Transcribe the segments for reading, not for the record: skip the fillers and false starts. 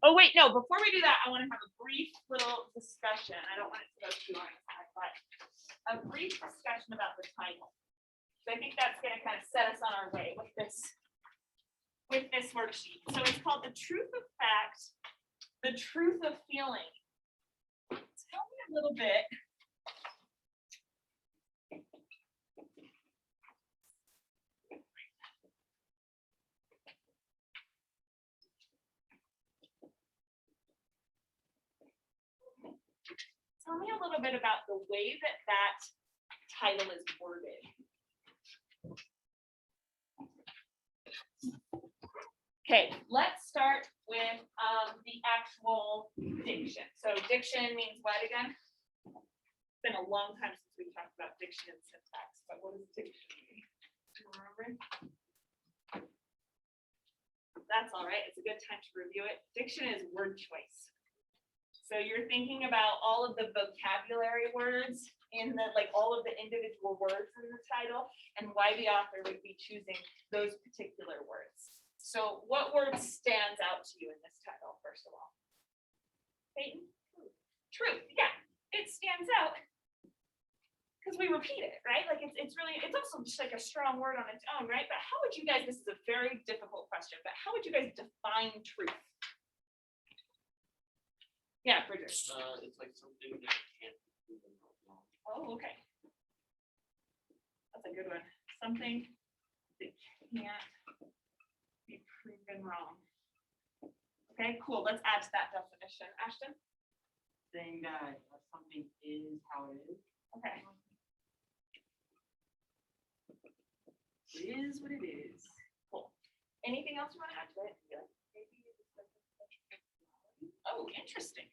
Oh, wait, no, before we do that, I want to have a brief little discussion. I don't want it to go too long, but a brief discussion about the title. So I think that's going to kind of set us on our way with this worksheet. So it's called The Truth of Fact, The Truth of Feeling. Tell me a little bit. Tell me a little bit about the way that that title is worded. Okay, let's start with the actual diction. So diction means what again? It's been a long time since we talked about diction and syntax, but what does diction mean? Do you remember? That's all right. It's a good time to review it. Diction is word choice. So you're thinking about all of the vocabulary words in the, like all of the individual words in the title and why the author would be choosing those particular words. So what word stands out to you in this title, first of all? Peyton? Truth. Yeah, it stands out because we repeat it, right? Like it's really, it's also just like a strong word on its own, right? But how would you guys, this is a very difficult question, but how would you guys define truth? Yeah, Bridget. It's like something that can't be proven wrong. Oh, okay. That's a good one. Something that can't be proven wrong. Okay, cool. Let's add to that definition. Ashton? Saying that something is how it is. Okay. It is what it is. Cool. Anything else you want to add to it? Oh, interesting.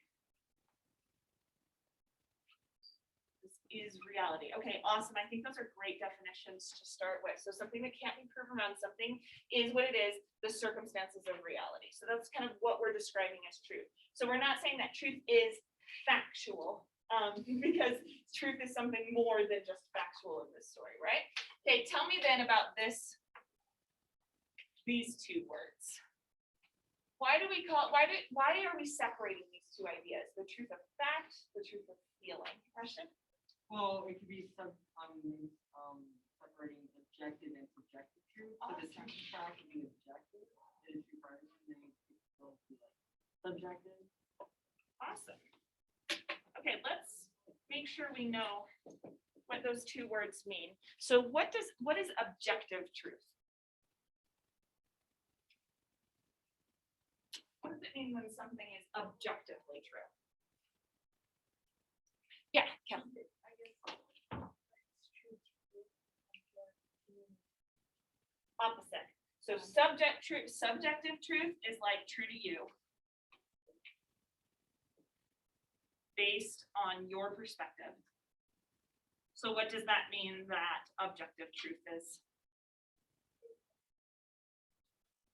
This is reality. Okay, awesome. I think those are great definitions to start with. So something that can't be proven wrong, something is what it is, the circumstances of reality. So that's kind of what we're describing as truth. So we're not saying that truth is factual, because truth is something more than just factual in this story, right? Okay, tell me then about these two words. Why do we call, why are we separating these two ideas? The truth of fact, the truth of feeling. Question? Well, it could be separating objective and subjective truth. So the truth of fact would be objective, and the truth of feeling would be like subjective. Awesome. Okay, let's make sure we know what those two words mean. So what is objective truth? What does it mean when something is objectively true? Yeah, Kevin. Opposite. So subjective truth is like true to you, based on your perspective. So what does that mean that objective truth is?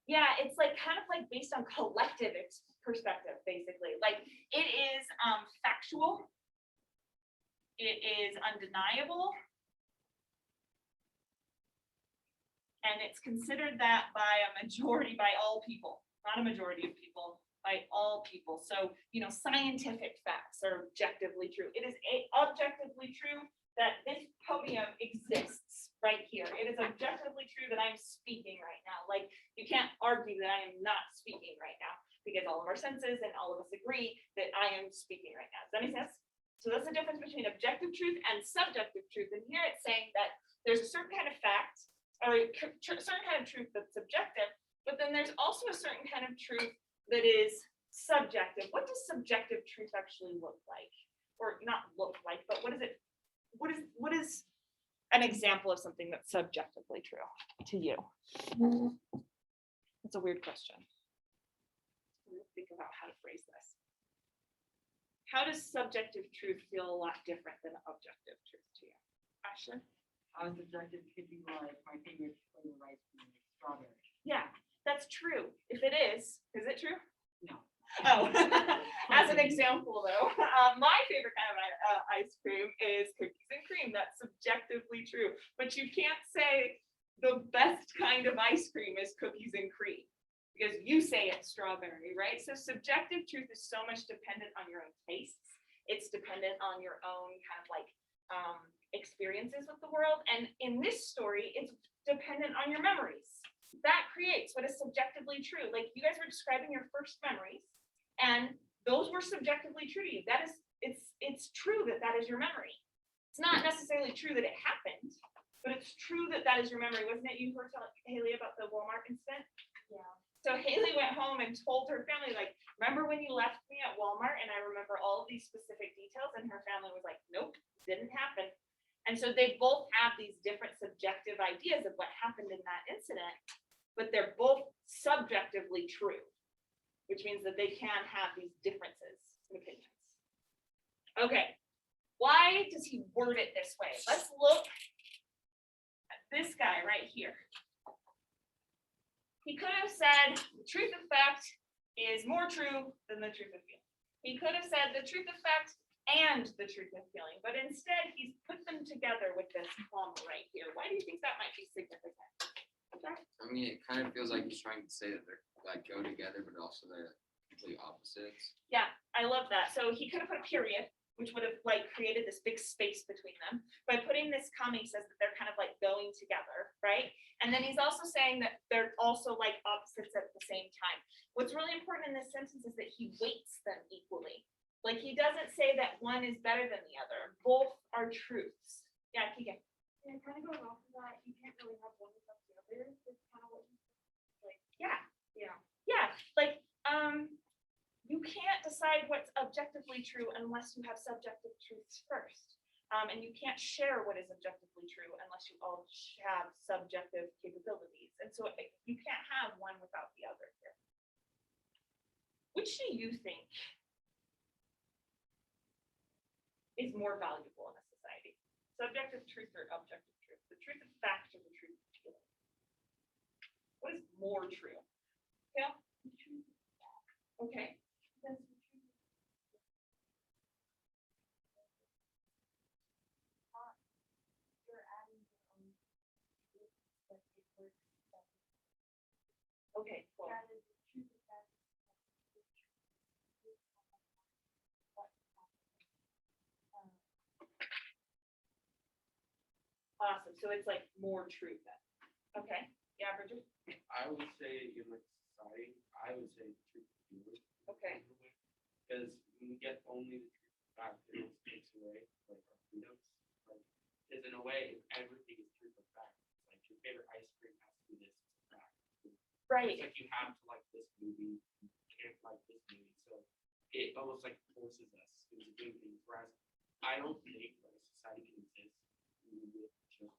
Yeah, it's like kind of like based on collective perspective, basically. Like it is factual, it is undeniable, and it's considered that by a majority, by all people, not a majority of people, by all people. So, you know, scientific facts are objectively true. It is objectively true that this podium exists right here. It is objectively true that I'm speaking right now. Like you can't argue that I am not speaking right now because all of our senses and all of us agree that I am speaking right now. Does that make sense? So that's the difference between objective truth and subjective truth. And here it's saying that there's a certain kind of fact or a certain kind of truth that's subjective, but then there's also a certain kind of truth that is subjective. What does subjective truth actually look like? Or not look like, but what is an example of something that's subjectively true to you? That's a weird question. Think about how to phrase this. How does subjective truth feel a lot different than objective truth to you? Ashley? Subjective could be like my favorite flavor of ice cream, strawberry. Yeah, that's true. If it is it true? No. Oh, as an example though, my favorite kind of ice cream is cookies and cream. That's subjectively true, but you can't say the best kind of ice cream is cookies and cream. because you say it's strawberry, right? So subjective truth is so much dependent on your own tastes. It's dependent on your own kind of like experiences with the world. And in this story, it's dependent on your memories. That creates what is subjectively true. Like you guys were describing your first memories, and those were subjectively true to you. That is, it's true that that is your memory. It's not necessarily true that it happened, but it's true that that is your memory. Wasn't it you were telling Haley about the Walmart incident? Yeah. So Haley went home and told her family, like, remember when you left me at Walmart and I remember all of these specific details? And her family was like, nope, didn't happen. And so they both have these different subjective ideas of what happened in that incident, but they're both subjectively true, which means that they can have these differences in opinions. Okay, why does he word it this way? Let's look at this guy right here. He could have said the truth of fact is more true than the truth of feeling. He could have said the truth of fact and the truth of feeling, but instead he's put them together with this comma right here. Why do you think that might be significant? Okay. I mean, it kind of feels like he's trying to say that they're like go together, but also they're complete opposites. Yeah, I love that. So he could have put a period, which would have like created this big space between them. By putting this comma, he says that they're kind of like going together, right? And then he's also saying that they're also like opposites at the same time. What's really important in this sentence is that he weights them equally. Like he doesn't say that one is better than the other. Both are truths. Yeah, Keegan. Yeah, it kind of goes off of that. You can't really have one without the other. It's kind of what you like. Yeah. Yeah. Yeah, like you can't decide what's objectively true unless you have subjective truths first. And you can't share what is objectively true unless you all have subjective capabilities. And so you can't have one without the other here. Which do you think is more valuable in a society? Subjective truth or objective truth? The truth of fact or the truth of feeling? What is more true? Yeah? Okay. You're adding your own truth, but it works better. Okay, cool. Rather the truth of that. Awesome. So it's like more true then. Okay. Yeah, Bridget? I would say in like society, I would say the truth is feeling. Okay. Because when we get only the truth of fact, it almost takes away like our freedoms. Like, because in a way, everything is truth of fact. It's like your favorite ice cream has to be this fact. Right. It's like you have to like this movie, you can't like this movie. So it almost like forces us into doing things. Whereas I don't think like a society can exist with just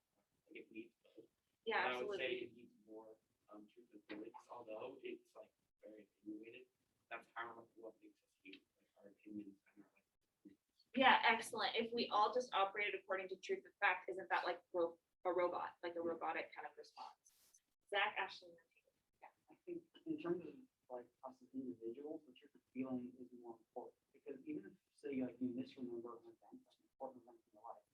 like it needs both. Yeah, And I would say absolutely. it needs more truth and feelings, although it's like very opinionated. That's kind of like what makes us human, like our opinions and our like. Yeah, excellent. If we all just operated according to truth and fact, isn't that like a robot, like a robotic kind of response? Zach, Ashley, and Taylor. I think in terms of like us as individuals, the truth of feeling is more important because even if say like you misremember an event, like an important event in your life,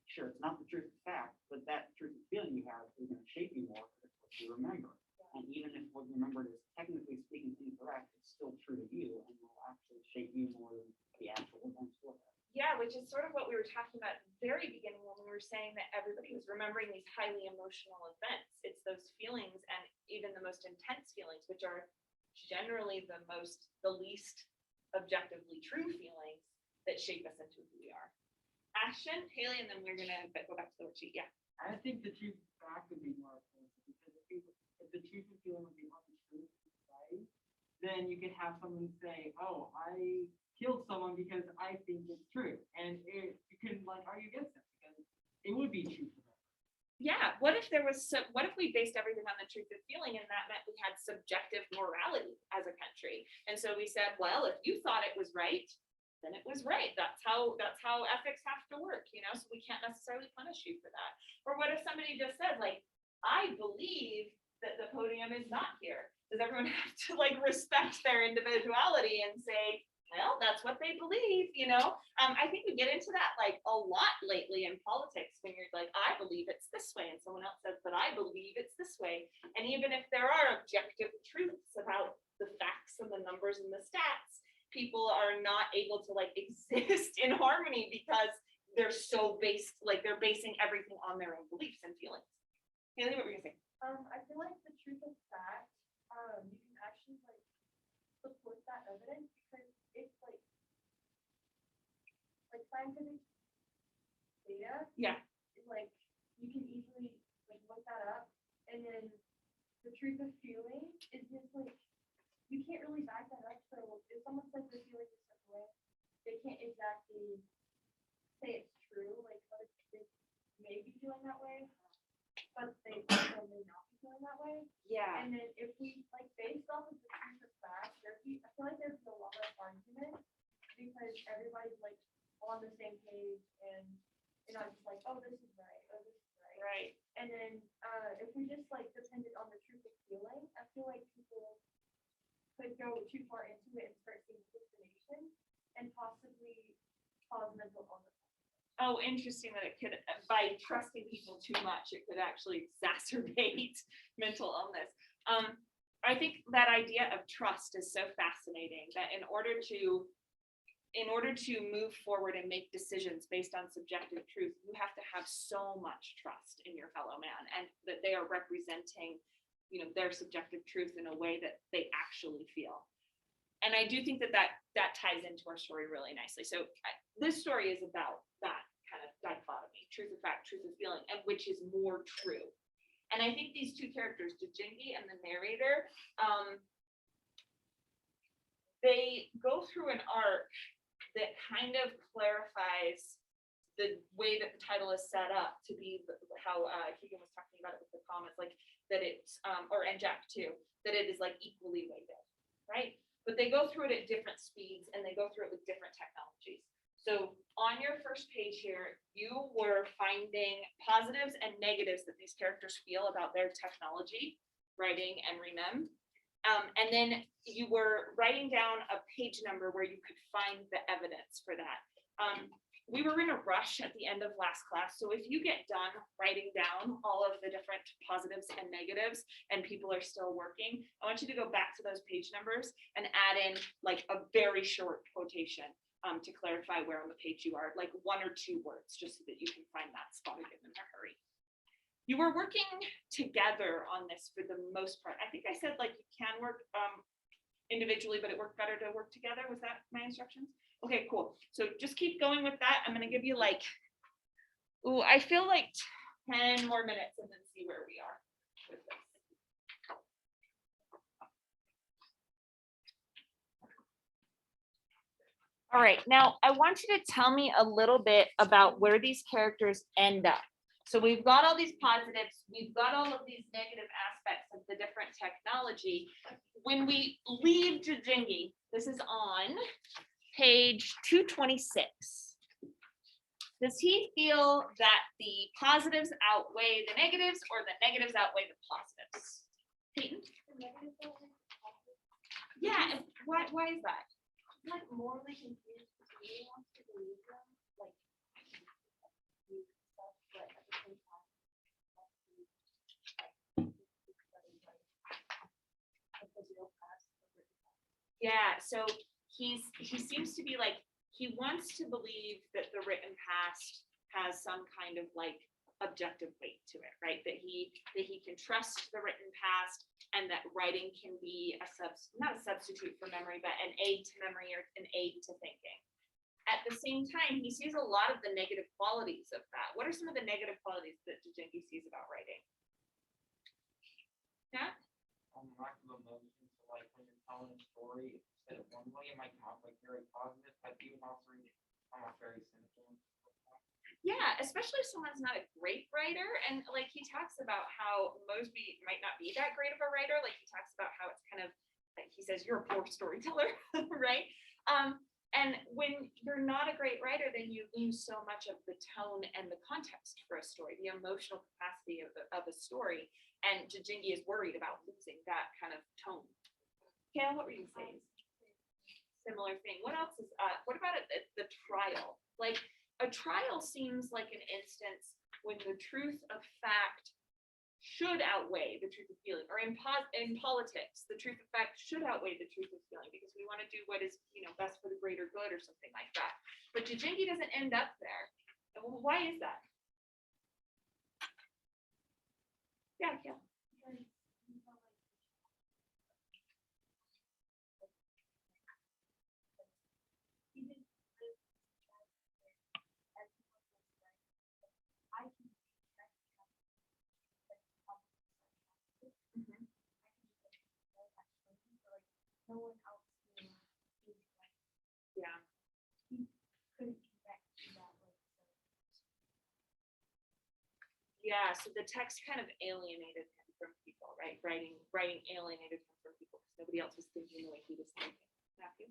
sure, it's not the truth of fact, but that truth of feeling you have is going to shape you more because it's what you remember. And even if what you remembered is technically speaking incorrect, it's still true to you and will actually shape you more than the actual events will have. Yeah, which is sort of what we were talking about at the very beginning when we were saying that everybody was remembering these highly emotional events. It's those feelings and even the most intense feelings, which are generally the least objectively true feelings that shape us into who we are. Ashton, Haley, and then we're gonna go back to the worksheet. Yeah. I think the truth of fact would be more important because if the truth of feeling would be untrue to society, then you could have someone say, "Oh, I killed someone because I think it's true," and you couldn't like argue against it because it would be true for them. Yeah. What if we based everything on the truth of feeling and that meant we had subjective morality as a country? And so we said, well, if you thought it was right, then it was right. That's how ethics have to work, you know, so we can't necessarily punish you for that. Or what if somebody just said, like, I believe that the podium is not here? Does everyone have to like respect their individuality and say, well, that's what they believe, you know? I think we get into that like a lot lately in politics when you're like, I believe it's this way, and someone else says, but I believe it's this way. And even if there are objective truths about the facts and the numbers and the stats, people are not able to like exist in harmony because they're so based, like they're basing everything on their own beliefs and feelings. Haley, what were you gonna say? I feel like the truth of fact, you can actually like support that evidence because it's like scientific data. Yeah. Is like you can easily like look that up, and then the truth of feeling is just like you can't really back that up. So if someone says they're feeling a certain way, they can't exactly say it's true. Like other people may be feeling that way, but they also may not be feeling that way. Yeah. And then if we like based off of the truth of facts, I feel like there's a lot of argument because everybody's like on the same page and you're not just like, oh, this is right, oh, this is right. Right. And then if we just like depended on the truth of feeling, I feel like people could go too far into it and start seeing hallucination and possibly cause mental illness. Oh, interesting that it could, by trusting people too much, it could actually exacerbate mental illness. I think that idea of trust is so fascinating that in order to move forward and make decisions based on subjective truth, you have to have so much trust in your fellow man and that they are representing, you know, their subjective truth in a way that they actually feel. And I do think that ties into our story really nicely. So this story is about that kind of dichotomy, truth of fact, truth of feeling, and which is more true. And I think these two characters, Djingi and the narrator, they go through an arc that kind of clarifies the way that the title is set up to be how Keegan was talking about it with the comments, like that it's, and Jack too, that it is like equally weighted, right? But they go through it at different speeds and they go through it with different technologies. So on your first page here, you were finding positives and negatives that these characters feel about their technology, writing and remem. And then you were writing down a page number where you could find the evidence for that. We were in a rush at the end of last class. So if you get done writing down all of the different positives and negatives and people are still working, I want you to go back to those page numbers and add in like a very short quotation to clarify where on the page you are, like 1 or 2 words, just so that you can find that spot again in a hurry. You were working together on this for the most part. I think I said like you can work individually, but it worked better to work together. Was that my instructions? Okay, cool. So just keep going with that. I'm gonna give you like, I feel like 10 more minutes and then see where we are with this. All right, now I want you to tell me a little bit about where these characters end up. So we've got all these positives, we've got all of these negative aspects of the different technology. When we leave Djingi, this is on page 226. Does he feel that the positives outweigh the negatives or the negatives outweigh the positives? Peyton? Yeah, why is that? I'm like morally confused because he wants to believe them, like stuff, but at the same time, Yeah, so he seems to be like, he wants to believe that the written past has some kind of like objective weight to it, right? That he can trust the written past and that writing can be not a substitute for memory, but an aid to memory or an aid to thinking. At the same time, he sees a lot of the negative qualities of that. What are some of the negative qualities that Djingi sees about writing? Yeah? Lack of emotion. So like when you're telling a story, if you said it one way, it might come off like very positive, but you would also read it come off very cynical. Yeah, especially if someone's not a great writer. And like he talks about how Mosby might not be that great of a writer. Like he talks about how it's kind of like he says, you're a poor storyteller, right? And when you're not a great writer, then you lose so much of the tone and the context for a story, the emotional capacity of a story. And Djingi is worried about losing that kind of tone. Kayla, what were you saying? Similar. similar thing. What else is, what about the trial? Like, a trial seems like an instance when the truth of fact should outweigh the truth of feeling, or in politics, the truth of fact should outweigh the truth of feeling, because we want to do what is, best for the greater good or something like that. But Jijingi doesn't end up there. And why is that? Yeah, yeah. Mhm. No one else knew his life. Yeah. He couldn't connect to that way. Yeah, so the text kind of alienated him from people, right? Writing alienated him from people because nobody else was thinking the way he was thinking. Matthew?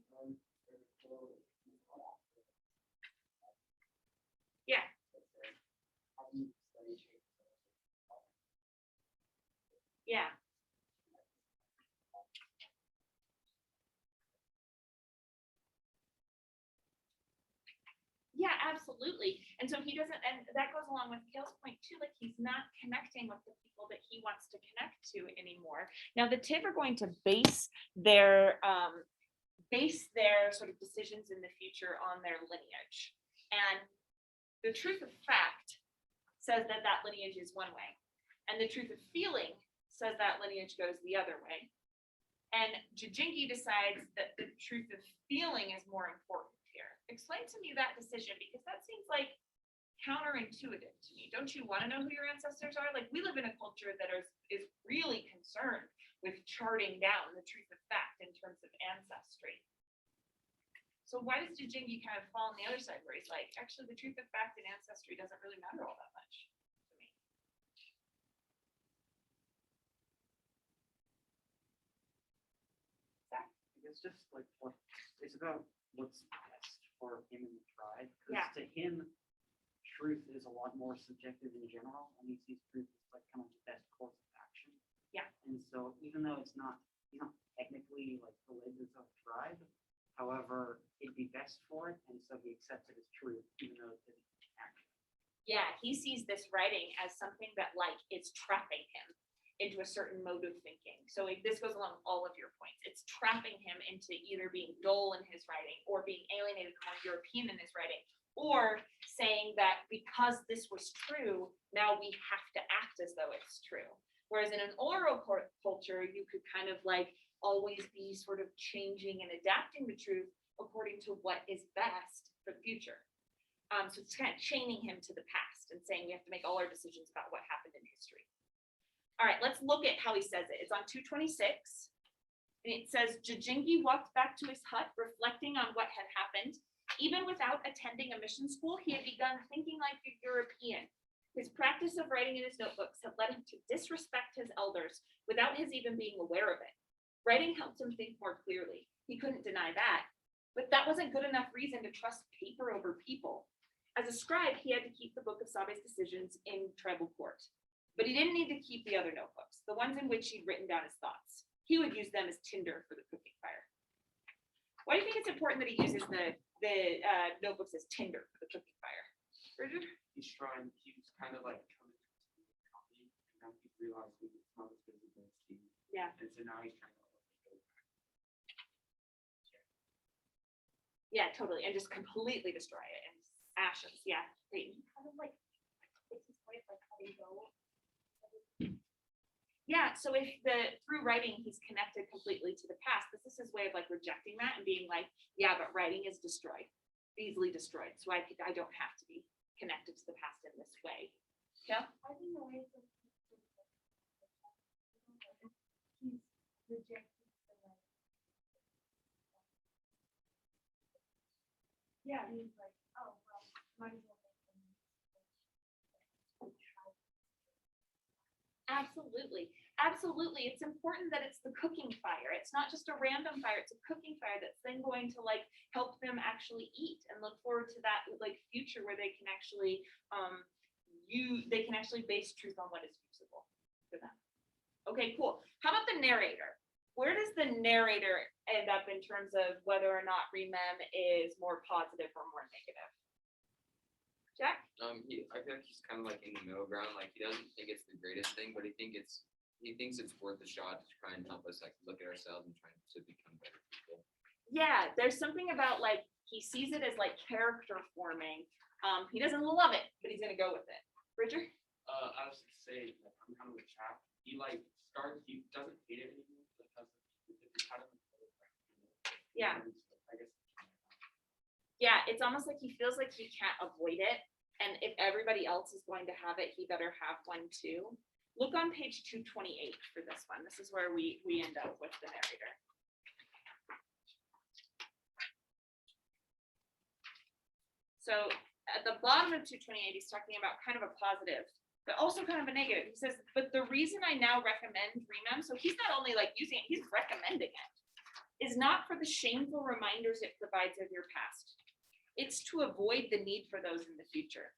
Yeah. Yeah. Yeah, absolutely. And so he doesn't, and that goes along with Kale's point too, like he's not connecting with the people that he wants to connect to anymore. Now the TIV are going to base their sort of decisions in the future on their lineage. And the truth of fact says that that lineage is one way. And the truth of feeling says that lineage goes the other way. And Jijingi decides that the truth of feeling is more important here. Explain to me that decision, because that seems like counterintuitive to me. Don't you want to know who your ancestors are? Like, we live in a culture that is really concerned with charting down the truth of fact in terms of ancestry. So why does Jijingi kind of fall on the other side where he's like, actually, the truth of fact and ancestry doesn't really matter all that much to me? Zach? It's just like it's about what's best for him and the tribe. Yeah. Because to him, truth is a lot more subjective in general, and he sees truth as like kind of the best course of action. Yeah. And so even though he's not technically like related to a tribe, however, it'd be best for it, and so he accepts it as truth, even though it didn't actually. Yeah, he sees this writing as something that like is trapping him into a certain mode of thinking. So this goes along all of your points. It's trapping him into either being dull in his writing or being alienated, more European in his writing, or saying that because this was true, now we have to act as though it's true. Whereas in an oral culture, you could kind of like always be sort of changing and adapting the truth according to what is best for the future. So it's kind of chaining him to the past and saying we have to make all our decisions about what happened in history. All right, let's look at how he says it. It's on 226. And it says, Jijingi walked back to his hut, reflecting on what had happened. Even without attending a mission school, he had begun thinking like a European. His practice of writing in his notebooks had led him to disrespect his elders without his even being aware of it. Writing helped him think more clearly. He couldn't deny that. But that wasn't good enough reason to trust paper over people. As a scribe, he had to keep the book of Sabe's decisions in tribal court. But he didn't need to keep the other notebooks, the ones in which he'd written down his thoughts. He would use them as tinder for the cooking fire. Why do you think it's important that he uses the notebooks as tinder for the cooking fire? Bridget? He's kind of like coming to the company, and now he's realizing it's not as good as it was. Yeah. And so now he's trying to go back. Yeah, totally. And just completely destroy it and ashes. Yeah. Great. Kind of like, it's his way of like letting go. Yeah, so if through writing he's connected completely to the past, this is his way of like rejecting that and being like, yeah, but writing is destroyed, easily destroyed. So I don't have to be connected to the past in this way. Yeah. I think the way that he's rejected the like. Yeah, he's like, oh well, might as well make them. Absolutely. Absolutely. It's important that it's the cooking fire. It's not just a random fire. It's a cooking fire that's then going to like help them actually eat and look forward to that like future where they can actually they can actually base truth on what is usable for them. Okay, cool. How about the narrator? where does the narrator end up in terms of whether or not remem is more positive or more negative? Jack? I feel like he's kind of like in the middle ground, like he doesn't think it's the greatest thing, but he thinks it's worth a shot to try and help us like look at ourselves and try to become better people. Yeah, there's something about like, he sees it as like character forming. He doesn't love it, but he's gonna go with it. Bridger? I was gonna say, like, I'm kind of with Chap. He doesn't hate it anymore because it's kind of. Yeah. I guess. Yeah, it's almost like he feels like he can't avoid it. And if everybody else is going to have it, he better have one too. Look on page 228 for this one. This is where we end up with the narrator. So at the bottom of 228, he's talking about kind of a positive, but also kind of a negative. He says, but the reason I now recommend remem, so he's not only like using it, he's recommending it, is not for the shameful reminders it provides of your past. It's to avoid the need for those in the future.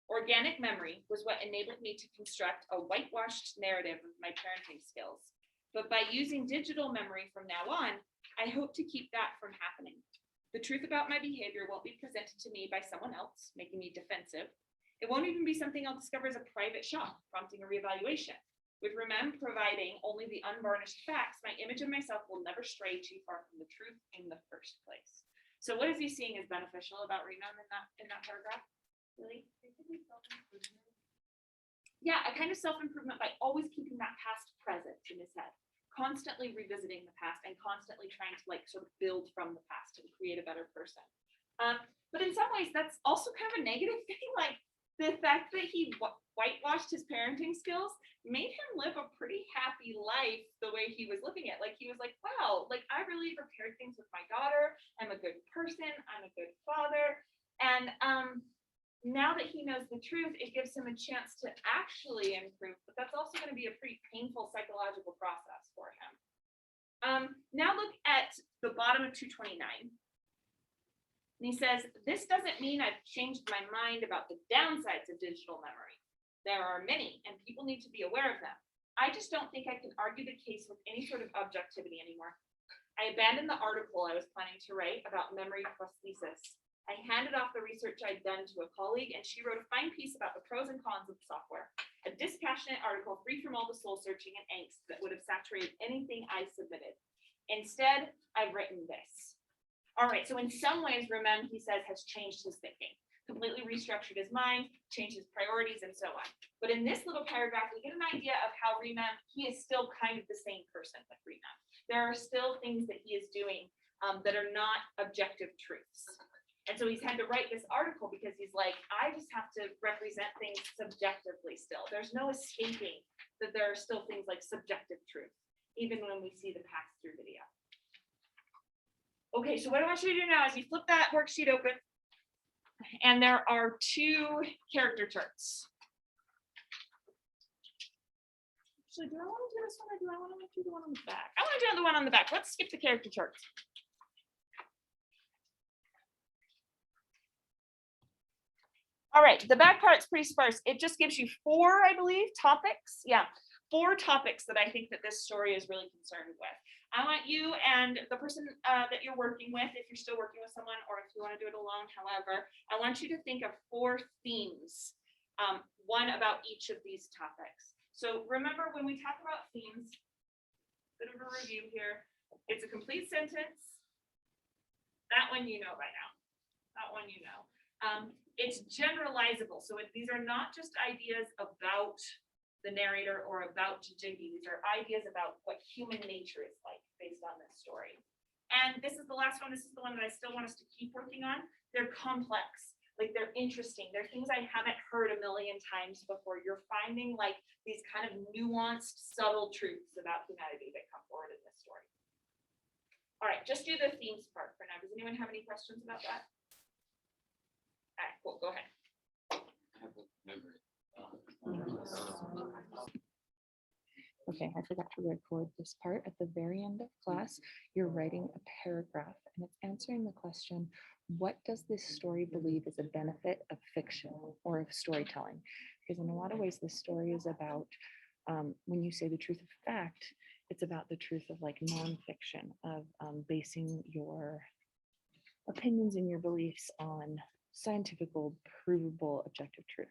Organic memory was what enabled me to construct a whitewashed narrative of my parenting skills. But by using digital memory from now on, I hope to keep that from happening. The truth about my behavior won't be presented to me by someone else, making me defensive. It won't even be something I'll discover as a private shock, prompting a reevaluation. With remem providing only the unvarnished facts, my image of myself will never stray too far from the truth in the first place. So what is he seeing as beneficial about remem in that paragraph? Really? Yeah, a kind of self-improvement by always keeping that past present in his head, constantly revisiting the past and constantly trying to like sort of build from the past and create a better person. But in some ways, that's also kind of a negative thing. Like the fact that he whitewashed his parenting skills made him live a pretty happy life the way he was living it. Like he was like, wow, like I really repaired things with my daughter. I'm a good person. I'm a good father. And now that he knows the truth, it gives him a chance to actually improve, but that's also going to be a pretty painful psychological process for him. Now look at the bottom of 229. And he says, this doesn't mean I've changed my mind about the downsides of digital memory. There are many, and people need to be aware of them. I just don't think I can argue the case with any sort of objectivity anymore. I abandoned the article I was planning to write about memory prosthesis. I handed off the research I'd done to a colleague, and she wrote a fine piece about the pros and cons of the software, a dispassionate article free from all the soul searching and angst that would have saturated anything I submitted. Instead, I've written this. All right, so in some ways, remem, he says, has changed his thinking, completely restructured his mind, changed his priorities, and so on. But in this little paragraph, we get an idea of how remem, he is still kind of the same person with remem. There are still things that he is doing that are not objective truths. And so he's had to write this article because he's like, I just have to represent things subjectively still. There's no escaping that there are still things like subjective truth, even when we see the pass-through video. Okay, so what I want you to do now is you flip that worksheet open, and there are two character charts. Actually, do I want to do this one or do I want to do the one on the back? I want to do the one on the back. Let's skip the character charts. All right, the back part's pretty sparse. It just gives you 4, I believe, topics. Yeah, 4 topics that I think that this story is really concerned with. I want you and the person that you're working with, if you're still working with someone or if you want to do it alone, however, I want you to think of 4 themes, one about each of these topics. So remember when we talk about themes, bit of a review here, it's a complete sentence. That one you know by now. That one you know. It's generalizable. So these are not just ideas about the narrator or about Jingy. These are ideas about what human nature is like based on this story. And this is the last one. This is the one that I still want us to keep working on. They're complex, like they're interesting. They're things I haven't heard a million times before. You're finding like these kind of nuanced, subtle truths about humanity that come forward in this story. All right, just do the themes part for now. Does anyone have any questions about that? All right, cool, go ahead. I have a memory. Okay, I forgot to record this part. At the very end of class, you're writing a paragraph and it's answering the question, what does this story believe is a benefit of fiction or of storytelling? Because in a lot of ways, this story is about when you say the truth of fact, It's about the truth of like nonfiction, of basing your opinions and your beliefs on scientifical, provable, objective truth.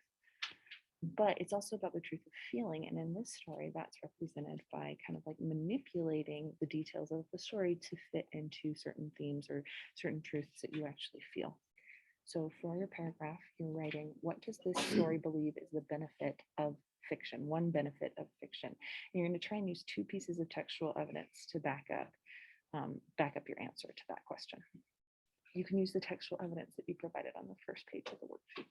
But it's also about the truth of feeling. And in this story, that's represented by kind of like manipulating the details of the story to fit into certain themes or certain truths that you actually feel. So for your paragraph, you're writing, what does this story believe is the benefit of fiction? One benefit of fiction. And you're going to try and use two pieces of textual evidence to back up your answer to that question. You can use the textual evidence that you provided on the first page of the worksheet.